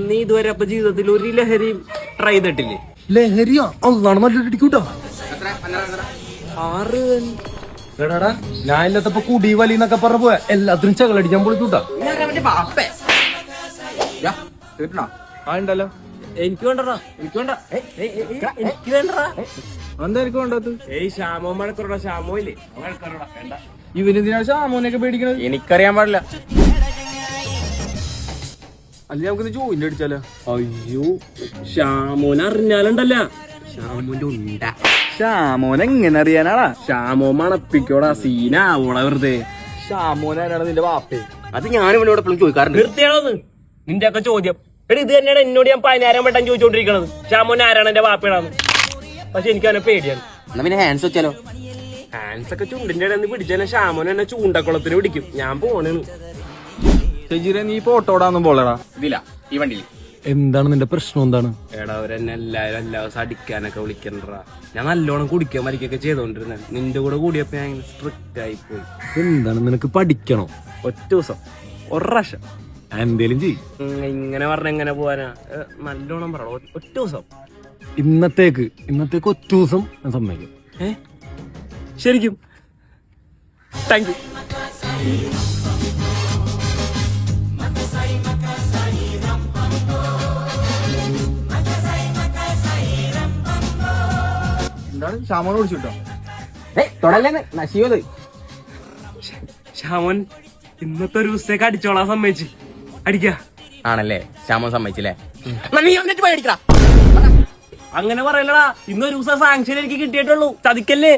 നീ ഇതുവരെ അപ്പൊ ജീവിതത്തിൽ ഒരു ലഹരി ട്രൈ ചെയ്തിട്ടില്ലേ? ലഹരിയോ അതാണ് നല്ലൊരു ഇടിക്കൂട്ടോ. 6 എടാടാ ഞാൻ ഇല്ലാത്തപ്പോ കുടി വലി എന്നൊക്കെ പറഞ്ഞു പോയാ എല്ലാത്തിനും ചകളടിക്കാൻ പൊളിക്കൂട്ടാ. ഉണ്ടല്ലോ. എനിക്ക് വേണ്ടടാ, എനിക്ക് വേണ്ട, എനിക്ക് വേണ്ടടാ. എന്താ എനിക്ക് വേണ്ടത്? ഷാമോ മഴക്കറോടാ, ഷാമോ ഇല്ലേ മഴക്കറോടാ വേണ്ട. ഇവനെന്തിനാ ഷാമോനൊക്കെ പേടിക്കണത്? എനിക്കറിയാൻ പാടില്ല. അല്ല നമുക്ക് ജോയിന്റ് അടിച്ചാലോ? അയ്യോ ഷാമോനെ അറിഞ്ഞാലുണ്ടല്ല, ഷാമോന്റെ ഉണ്ട. ഷാമോൻ എങ്ങനെ അറിയാനാടാ? ഷാമോ മണപ്പിക്കോടാ, സീനാവോടാ വെറുതെ. ഷാമോനാണ് നിന്റെ വാപ്പേ? അത് ഞാനും ഇവനോട് എപ്പോഴും ചോദിക്കാറുണ്ട്. നിർത്തിയാണോന്ന് നിന്റെ ഒക്കെ ചോദ്യം? എടി ഇത് തന്നെയാണ് എന്നോട് ഞാൻ 10,000 വട്ടം ചോദിച്ചോണ്ടിരിക്കണത്, ഷാമോൻ ആരാണ് എന്റെ വാപ്പയാണെന്ന്. പക്ഷെ എനിക്ക് അവനെ പേടിയാണ്. എന്നാ പിന്നെ ഹാൻഡ്സ് വെച്ചാലോ? ഹാൻസ് ഒക്കെ ചുണ്ടിന്റെ ഇടന്ന് പിടിച്ചാൽ ഷാമോൻ എന്നെ ചൂണ്ടക്കുളത്തിന് പിടിക്കും. ഞാൻ പോണേന്ന്. ചേച്ചിരെ നീ പോട്ടോടാന്നും പോളടാ. ഇതില്ല ഈ വണ്ടിയിൽ. എന്താണ് നിന്റെ പ്രശ്നം? എന്താണ്? എടാ അവരെന്നെ എല്ലാ ദിവസം അടിക്കാനൊക്കെ വിളിക്കണ്ടാ. ഞാൻ നല്ലോണം കുടിക്കാൻ മരിക്കൊക്കെ ചെയ്തോണ്ടിരുന്ന. നിന്റെ കൂടെ കൂടിയപ്പോ ഞാൻ സ്ട്രിക്റ്റ് ആയി പോയി. എന്താണ് നിനക്ക് പഠിക്കണോ? ഒറ്റ ദിവസം ഒരു പ്രാവശ്യം എന്തേലും ചെയ്യും. ഇങ്ങനെ പറഞ്ഞ എങ്ങനെ പോവാനാ? നല്ലോണം പറ. ഒറ്റ ദിവസം ഇന്നത്തേക്ക് ഒറ്റ ദിവസം ഞാൻ സമ്മതിക്കും. ശരിക്കും താങ്ക് യു. എന്താണ് ഷാമോനെ വിളിച്ചിട്ടോ? തൊടല്ലേന്ന് നശീവത്. ഷാമോൻ ഇന്നത്തെ ഒരു ദിവസത്തേക്ക് അടിച്ചോളാൻ സമ്മതിച്ച് അടിക്കാ. ആണല്ലേ? ശ്യാമോൻ സമ്മതിച്ചില്ലേ? നീ വന്നിട്ട് പോയി അടിക്കടാ. അങ്ങനെ പറയലടാ. ഇന്നൊരു ദിവസം സാങ്ഷൻ എനിക്ക് കിട്ടിയിട്ടുള്ളൂ. ചതിക്കല്ലേ.